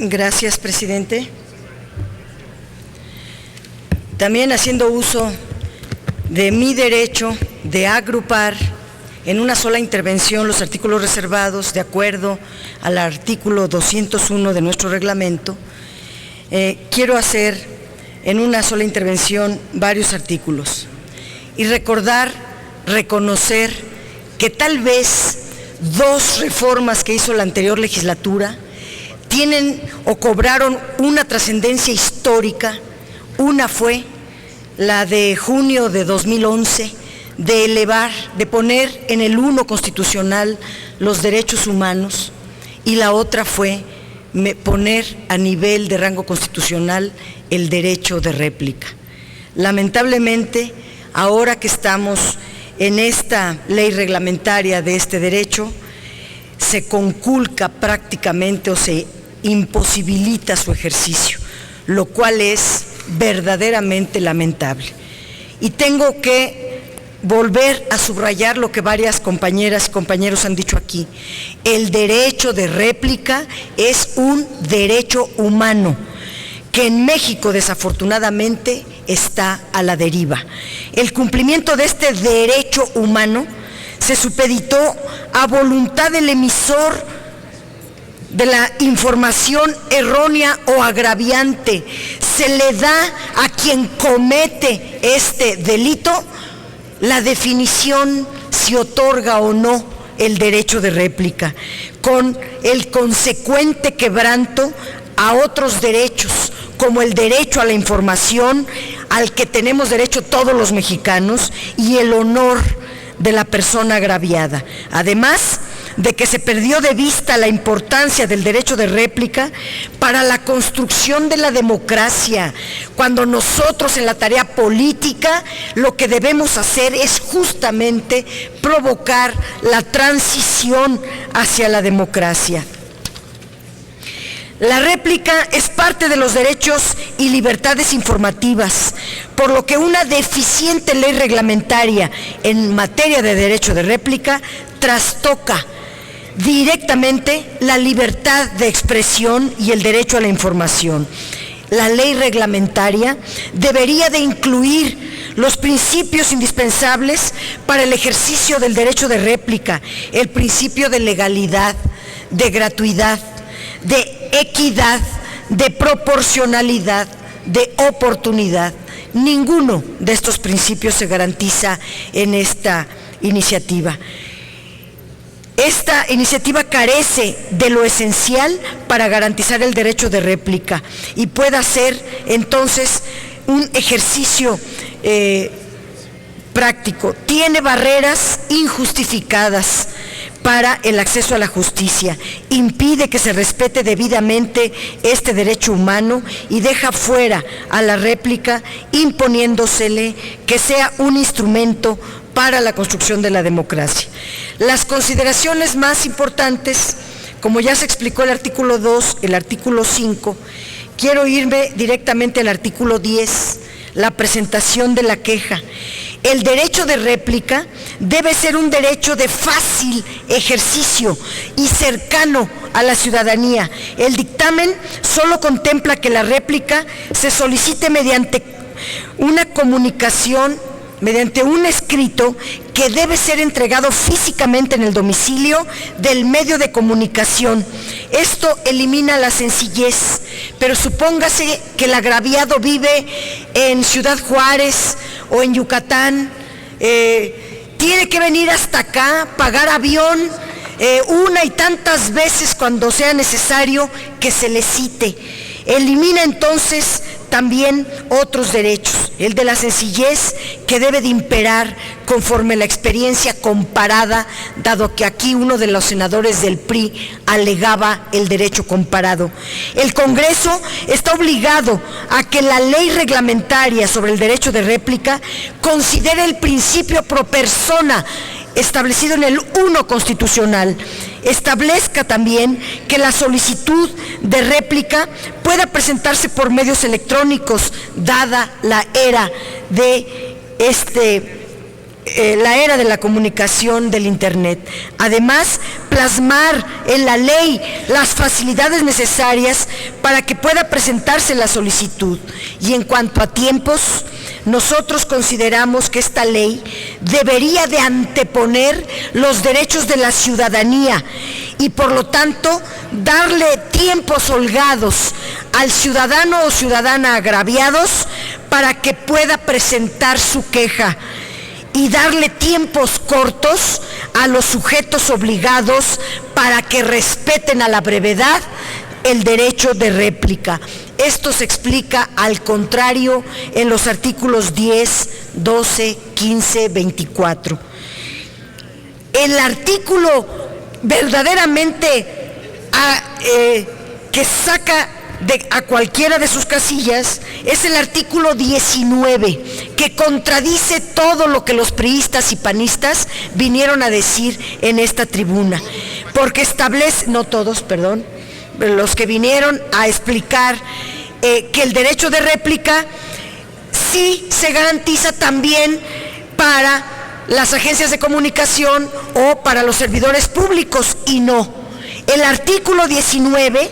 Gracias, presidente. También haciendo uso de mi derecho de agrupar en una sola intervención los artículos reservados de acuerdo al artículo 201 de nuestro reglamento, quiero hacer en una sola intervención varios artículos y reconocer que tal vez dos reformas que hizo la anterior legislatura tienen o cobraron una trascendencia histórica. Una fue la de junio de 2011, de poner en el 1 constitucional los derechos humanos, y la otra fue poner a nivel de rango constitucional el derecho de réplica. Lamentablemente, ahora que estamos en esta ley reglamentaria de este derecho, se conculca prácticamente o se imposibilita su ejercicio, lo cual es verdaderamente lamentable. Y tengo que volver a subrayar lo que varias compañeras y compañeros han dicho aquí. El derecho de réplica es un derecho humano que en México desafortunadamente está a la deriva. El cumplimiento de este derecho humano se supeditó a voluntad del emisor de la información errónea o agraviante. Se le da a quien comete este delito la definición si otorga o no el derecho de réplica, con el consecuente quebranto a otros derechos, como el derecho a la información, al que tenemos derecho todos los mexicanos, y el honor de la persona agraviada. Además de que se perdió de vista la importancia del derecho de réplica para la construcción de la democracia, cuando nosotros en la tarea política lo que debemos hacer es justamente provocar la transición hacia la democracia. La réplica es parte de los derechos y libertades informativas, por lo que una deficiente ley reglamentaria en materia de derecho de réplica trastoca directamente la libertad de expresión y el derecho a la información. La ley reglamentaria debería de incluir los principios indispensables para el ejercicio del derecho de réplica, el principio de legalidad, de gratuidad, de equidad, de proporcionalidad, de oportunidad. Ninguno de estos principios se garantiza en esta iniciativa. Esta iniciativa carece de lo esencial para garantizar el derecho de réplica y pueda ser entonces un ejercicio práctico. Tiene barreras injustificadas para el acceso a la justicia, impide que se respete debidamente este derecho humano y deja fuera a la réplica, imponiéndosele que sea un instrumento para la construcción de la democracia. Las consideraciones más importantes, como ya se explicó el artículo 2, el artículo 5, quiero irme directamente al artículo 10, la presentación de la queja. El derecho de réplica debe ser un derecho de fácil ejercicio y cercano a la ciudadanía. El dictamen solo contempla que la réplica se solicite mediante una comunicación, mediante un escrito que debe ser entregado físicamente en el domicilio del medio de comunicación. Esto elimina la sencillez, pero supóngase que el agraviado vive en Ciudad Juárez o en Yucatán, tiene que venir hasta acá, pagar avión, una y tantas veces cuando sea necesario que se le cite. Elimina entonces también otros derechos, el de la sencillez que debe de imperar conforme la experiencia comparada, dado que aquí uno de los senadores del PRI alegaba el derecho comparado. El Congreso está obligado a que la ley reglamentaria sobre el derecho de réplica considere el principio pro persona establecido en el 1 constitucional. Establezca también que la solicitud de réplica pueda presentarse por medios electrónicos, dada la era de la era de la comunicación del Internet. Además, plasmar en la ley las facilidades necesarias para que pueda presentarse la solicitud. Y en cuanto a tiempos, nosotros consideramos que esta ley debería de anteponer los derechos de la ciudadanía y por lo tanto darle tiempos holgados al ciudadano o ciudadana agraviados para que pueda presentar su queja y darle tiempos cortos a los sujetos obligados para que respeten a la brevedad el derecho de réplica. Esto se explica al contrario en los artículos 10, 12, 15, 24. El artículo verdaderamente que saca a cualquiera de sus casillas es el artículo 19, que contradice todo lo que los priistas y panistas vinieron a decir en esta tribuna, porque establece, no todos, perdón, los que vinieron a explicar que el derecho de réplica sí se garantiza también para las agencias de comunicación o para los servidores públicos, y no. El artículo 19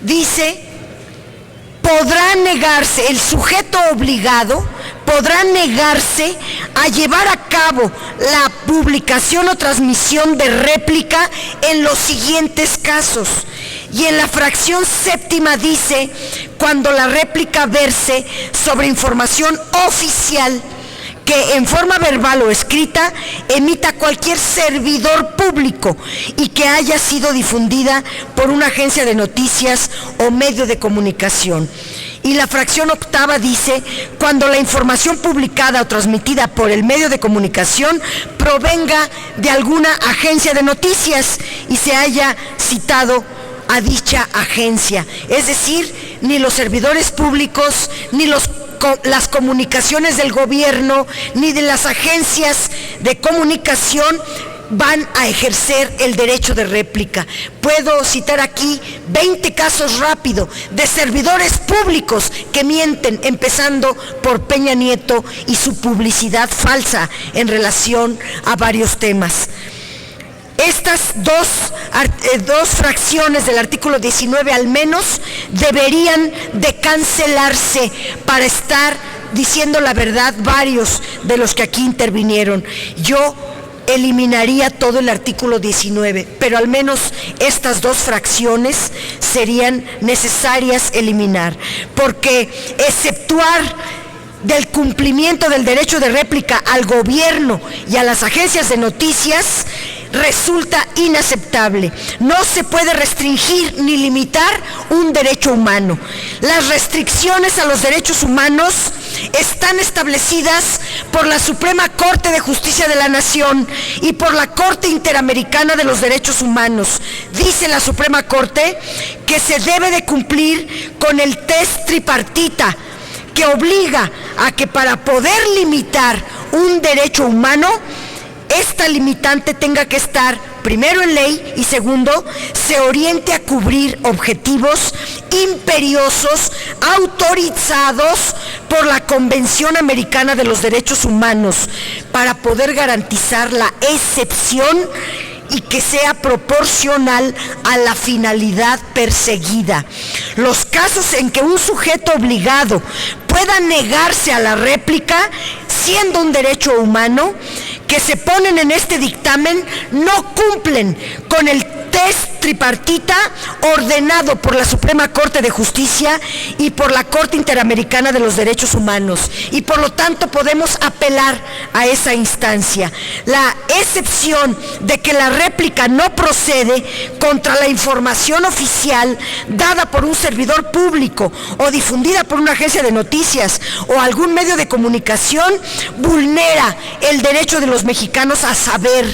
dice, podrá negarse, el sujeto obligado podrá negarse a llevar a cabo la publicación o transmisión de réplica en los siguientes casos. Y en la fracción séptima dice, cuando la réplica verse sobre información oficial que en forma verbal o escrita emita cualquier servidor público y que haya sido difundida por una agencia de noticias o medio de comunicación. Y la fracción octava dice, cuando la información publicada o transmitida por el medio de comunicación provenga de alguna agencia de noticias y se haya citado a dicha agencia. Es decir, ni los servidores públicos, ni las comunicaciones del gobierno, ni de las agencias de comunicación van a ejercer el derecho de réplica. Puedo citar aquí 20 casos rápido de servidores públicos que mienten, empezando por Peña Nieto y su publicidad falsa en relación a varios temas. Estas dos fracciones del artículo 19 al menos deberían de cancelarse para estar diciendo la verdad varios de los que aquí intervinieron. Yo eliminaría todo el artículo 19, pero al menos estas dos fracciones serían necesarias eliminar, porque exceptuar del cumplimiento del derecho de réplica al gobierno y a las agencias de noticias resulta inaceptable. No se puede restringir ni limitar un derecho humano. Las restricciones a los derechos humanos están establecidas por la Suprema Corte de Justicia de la Nación y por la Corte Interamericana de los Derechos Humanos. Dice la Suprema Corte que se debe de cumplir con el test tripartita, que obliga a que para poder limitar un derecho humano, esta limitante tenga que estar primero en ley y segundo, se oriente a cubrir objetivos imperiosos autorizados por la Convención Americana de los Derechos Humanos para poder garantizar la excepción y que sea proporcional a la finalidad perseguida. Los casos en que un sujeto obligado pueda negarse a la réplica, siendo un derecho humano, que se ponen en este dictamen, no cumplen con el test tripartita ordenado por la Suprema Corte de Justicia y por la Corte Interamericana de los Derechos Humanos, y por lo tanto podemos apelar a esa instancia. La excepción de que la réplica no procede contra la información oficial dada por un servidor público o difundida por una agencia de noticias o algún medio de comunicación vulnera el derecho de los mexicanos a saber,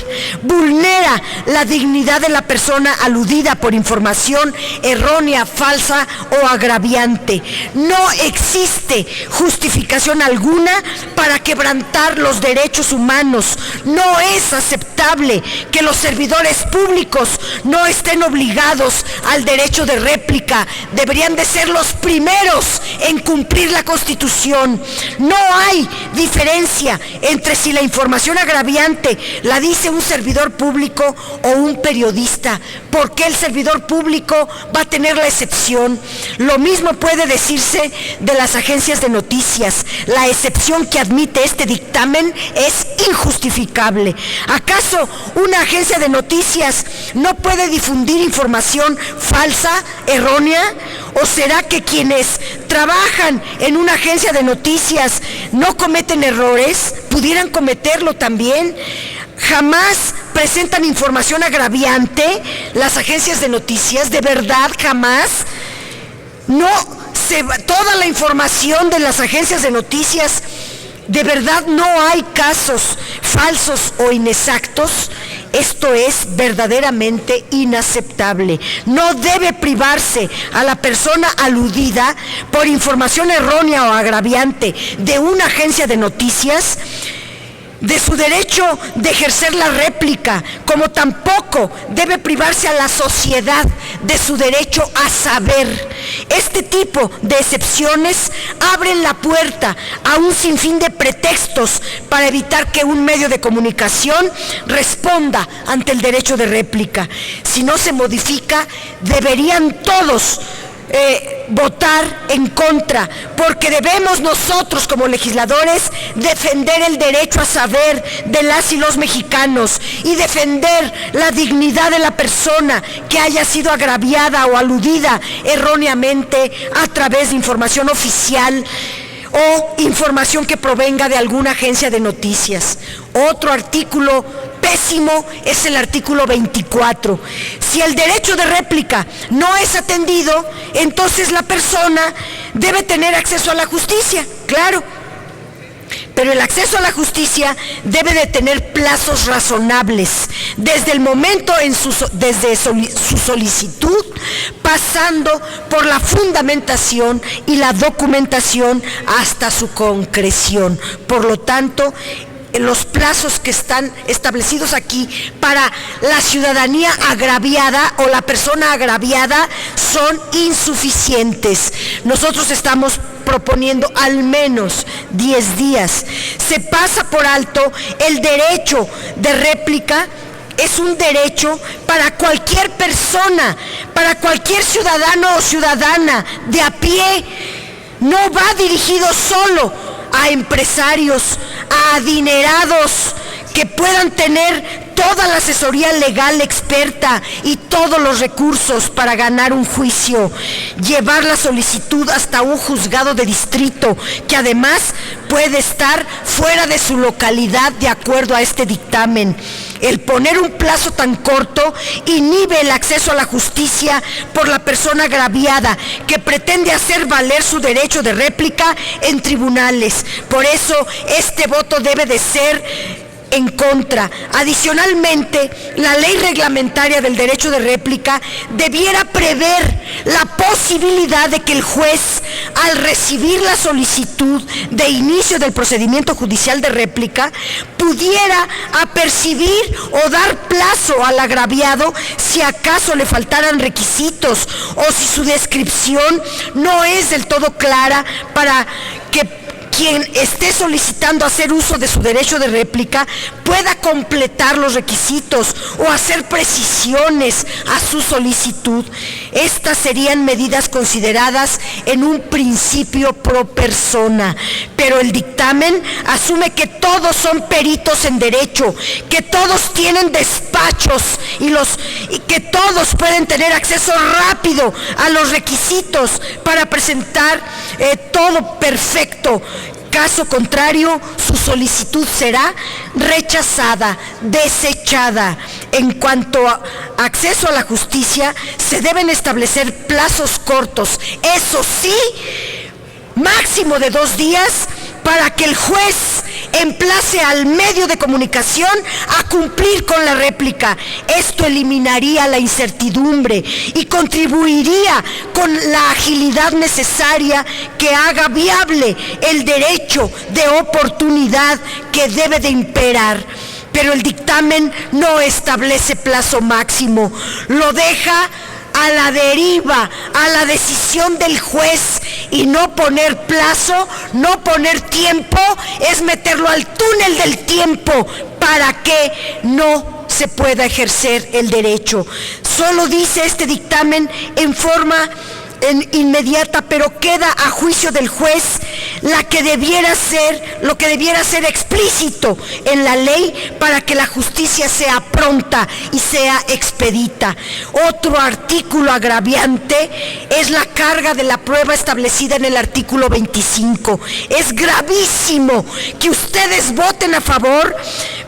vulnera la dignidad de la persona aludida por información errónea, falsa o agraviante. No existe justificación alguna para quebrantar los derechos humanos. No es aceptable que los servidores públicos no estén obligados al derecho de réplica. Deberían de ser los primeros en cumplir la Constitución. No hay diferencia entre si la información agraviante la dice un servidor público o un periodista. ¿Por qué el servidor público va a tener la excepción? Lo mismo puede decirse de las agencias de noticias. La excepción que admite este dictamen es injustificable. ¿Acaso una agencia de noticias no puede difundir información falsa, errónea? ¿O será que quienes trabajan en una agencia de noticias no cometen errores? ¿Pudieran cometerlo también? Jamás presentan información agraviante las agencias de noticias, de verdad, jamás. No, toda la información de las agencias de noticias, de verdad no hay casos falsos o inexactos. Esto es verdaderamente inaceptable. No debe privarse a la persona aludida por información errónea o agraviante de una agencia de noticias de su derecho de ejercer la réplica, como tampoco debe privarse a la sociedad de su derecho a saber. Este tipo de excepciones abren la puerta a un sinfín de pretextos para evitar que un medio de comunicación responda ante el derecho de réplica. Si no se modifica, deberían todos votar en contra, porque debemos nosotros como legisladores defender el derecho a saber de las y los mexicanos y defender la dignidad de la persona que haya sido agraviada o aludida erróneamente a través de información oficial o información que provenga de alguna agencia de noticias. Otro artículo pésimo es el artículo 24. Si el derecho de réplica no es atendido, entonces la persona debe tener acceso a la justicia, claro. Pero el acceso a la justicia debe de tener plazos razonables, desde el momento desde su solicitud, pasando por la fundamentación y la documentación hasta su concreción. Por lo tanto, los plazos que están establecidos aquí para la ciudadanía agraviada o la persona agraviada son insuficientes. Nosotros estamos proponiendo al menos 10 días. Se pasa por alto el derecho de réplica. Es un derecho para cualquier persona, para cualquier ciudadano o ciudadana de a pie. No va dirigido solo a empresarios, a adinerados que puedan tener toda la asesoría legal experta y todos los recursos para ganar un juicio, llevar la solicitud hasta un juzgado de distrito, que además puede estar fuera de su localidad de acuerdo a este dictamen. El poner un plazo tan corto inhibe el acceso a la justicia por la persona agraviada que pretende hacer valer su derecho de réplica en tribunales. Por eso este voto debe de ser en contra. Adicionalmente, la ley reglamentaria del derecho de réplica debiera prever la posibilidad de que el juez, al recibir la solicitud de inicio del procedimiento judicial de réplica, pudiera apercibir o dar plazo al agraviado si acaso le faltaran requisitos o si su descripción no es del todo clara, para que quien esté solicitando hacer uso de su derecho de réplica pueda completar los requisitos o hacer precisiones a su solicitud. Estas serían medidas consideradas en un principio pro persona, pero el dictamen asume que todos son peritos en derecho, que todos tienen despachos y que todos pueden tener acceso rápido a los requisitos para presentar todo perfecto. Caso contrario, su solicitud será rechazada, desechada. En cuanto a acceso a la justicia, se deben establecer plazos cortos, eso sí, máximo de 2 días, para que el juez emplace al medio de comunicación a cumplir con la réplica. Esto eliminaría la incertidumbre y contribuiría con la agilidad necesaria que haga viable el derecho de oportunidad que debe de imperar. Pero el dictamen no establece plazo máximo, lo deja a la deriva, a la decisión del juez, y no poner plazo, no poner tiempo, es meterlo al túnel del tiempo para que no se pueda ejercer el derecho. Solo dice este dictamen en forma inmediata, pero queda a juicio del juez lo que debiera ser explícito en la ley para que la justicia sea pronta y sea expedita. Otro artículo agraviante es la carga de la prueba establecida en el artículo 25. Es gravísimo que ustedes voten a favor,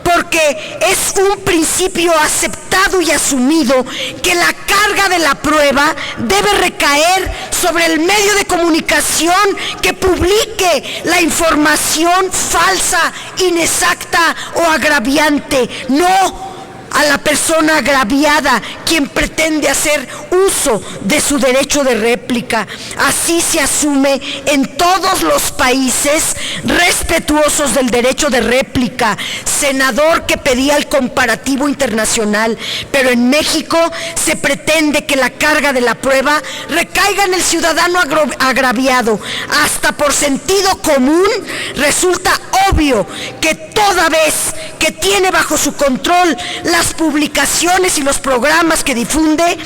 porque es un principio aceptado y asumido que la carga de la prueba debe recaer sobre el medio de comunicación que publique la información falsa, inexacta o agraviante, no a la persona agraviada, quien pretende hacer uso de su derecho de réplica. Así se asume en todos los países respetuosos del derecho de réplica. Senador que pedía el comparativo internacional, pero en México se pretende que la carga de la prueba recaiga en el ciudadano agraviado. Hasta por sentido común resulta obvio que toda vez que tiene bajo su control las publicaciones y los programas que difunde,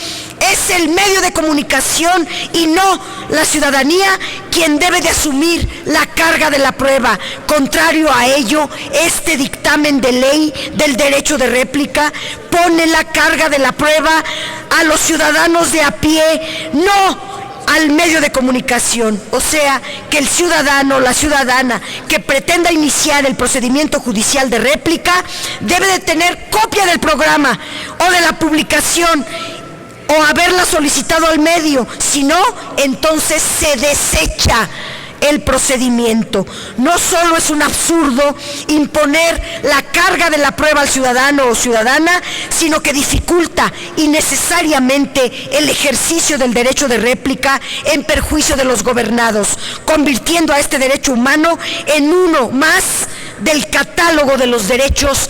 es el medio de comunicación y no la ciudadanía quien debe de asumir la carga de la prueba. Contrario a ello, este dictamen de ley del derecho de réplica pone la carga de la prueba a los ciudadanos de a pie, no al medio de comunicación. O sea, que el ciudadano o la ciudadana que pretenda iniciar el procedimiento judicial de réplica debe de tener copia del programa o de la publicación o haberla solicitado al medio. Si no, entonces se desecha el procedimiento. No solo es un absurdo imponer la carga de la prueba al ciudadano o ciudadana, sino que dificulta innecesariamente el ejercicio del derecho de réplica en perjuicio de los gobernados, convirtiendo a este derecho humano en uno más del catálogo de los derechos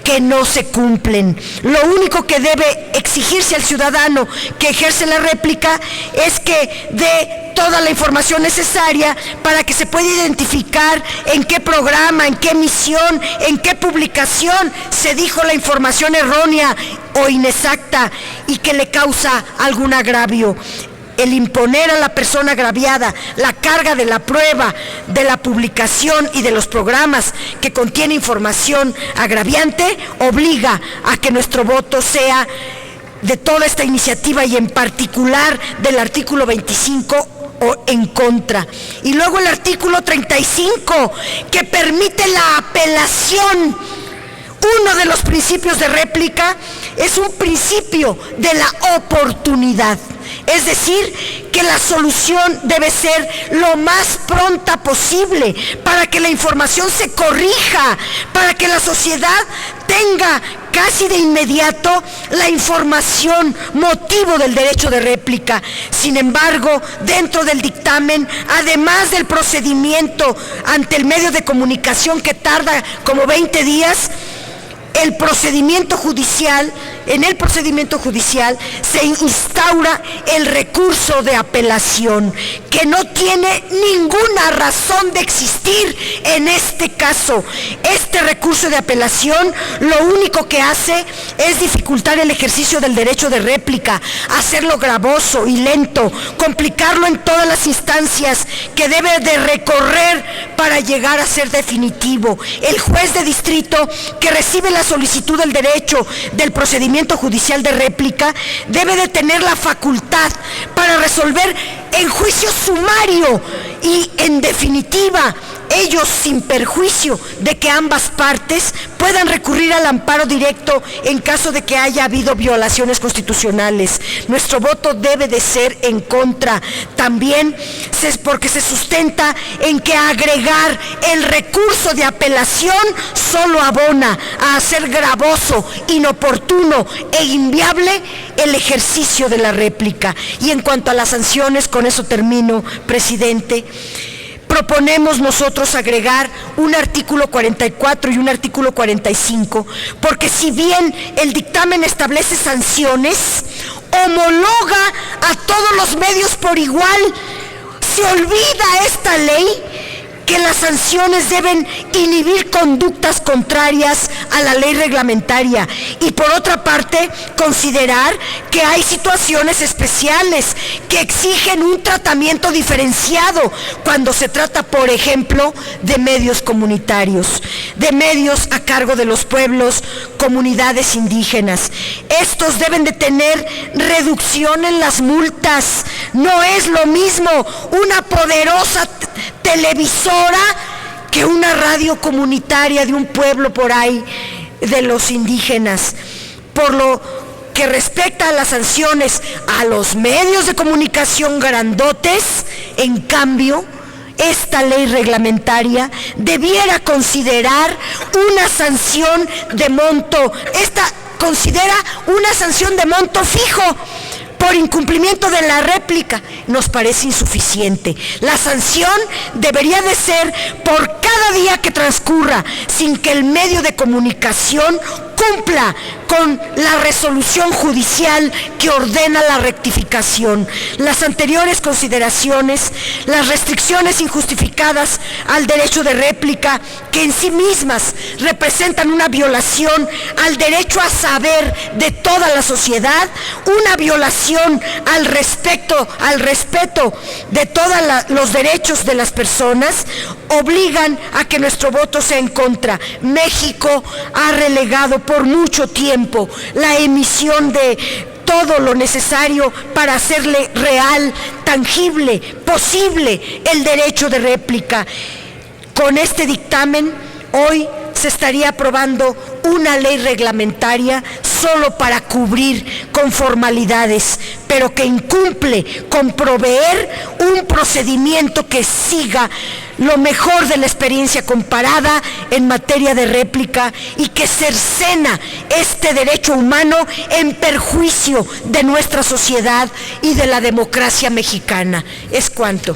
que no se cumplen. Lo único que debe exigirse al ciudadano que ejerce la réplica es que dé toda la información necesaria para que se pueda identificar en qué programa, en qué emisión, en qué publicación se dijo la información errónea o inexacta y que le causa algún agravio. El imponer a la persona agraviada la carga de la prueba, de la publicación y de los programas que contiene información agraviante, obliga a que nuestro voto sea de toda esta iniciativa y en particular del artículo 25 o en contra. Y luego el artículo 35, que permite la apelación. Uno de los principios de réplica es un principio de la oportunidad. Es decir, que la solución debe ser lo más pronta posible para que la información se corrija, para que la sociedad tenga casi de inmediato la información motivo del derecho de réplica. Sin embargo, dentro del dictamen, además del procedimiento ante el medio de comunicación que tarda como 20 días, en el procedimiento judicial se instaura el recurso de apelación, que no tiene ninguna razón de existir en este caso. Este recurso de apelación lo único que hace es dificultar el ejercicio del derecho de réplica, hacerlo gravoso y lento, complicarlo en todas las instancias que debe de recorrer para llegar a ser definitivo. El juez de distrito que recibe la solicitud del derecho del procedimiento judicial de réplica debe de tener la facultad para resolver en juicio sumario y en definitiva, ello sin perjuicio de que ambas partes puedan recurrir al amparo directo en caso de que haya habido violaciones constitucionales. Nuestro voto debe de ser en contra, también porque se sustenta en que agregar el recurso de apelación solo abona a hacer gravoso, inoportuno e inviable el ejercicio de la réplica. Y en cuanto a las sanciones, con eso termino, presidente, proponemos nosotros agregar un artículo 44 y un artículo 45, porque si bien el dictamen establece sanciones, homologa a todos los medios por igual. Se olvida esta ley que las sanciones deben inhibir conductas contrarias a la ley reglamentaria y, por otra parte, considerar que hay situaciones especiales que exigen un tratamiento diferenciado cuando se trata, por ejemplo, de medios comunitarios, de medios a cargo de los pueblos, comunidades indígenas. Estos deben de tener reducción en las multas. No es lo mismo una poderosa televisora que una radio comunitaria de un pueblo por ahí de los indígenas. Por lo que respecta a las sanciones a los medios de comunicación grandotes, en cambio, esta ley reglamentaria debiera considerar una sanción de monto. Considera una sanción de monto fijo por incumplimiento de la réplica. Nos parece insuficiente. La sanción debería de ser por cada día que transcurra sin que el medio de comunicación cumpla con la resolución judicial que ordena la rectificación. Las anteriores consideraciones, las restricciones injustificadas al derecho de réplica, que en sí mismas representan una violación al derecho a saber de toda la sociedad, una violación al respeto de todos los derechos de las personas, obligan a que nuestro voto sea en contra. México ha relegado por mucho tiempo la emisión de todo lo necesario para hacerle real, tangible, posible el derecho de réplica. Con este dictamen, hoy se estaría aprobando una ley reglamentaria solo para cubrir con formalidades, pero que incumple con proveer un procedimiento que siga lo mejor de la experiencia comparada en materia de réplica y que cercena este derecho humano en perjuicio de nuestra sociedad y de la democracia mexicana. Es cuanto.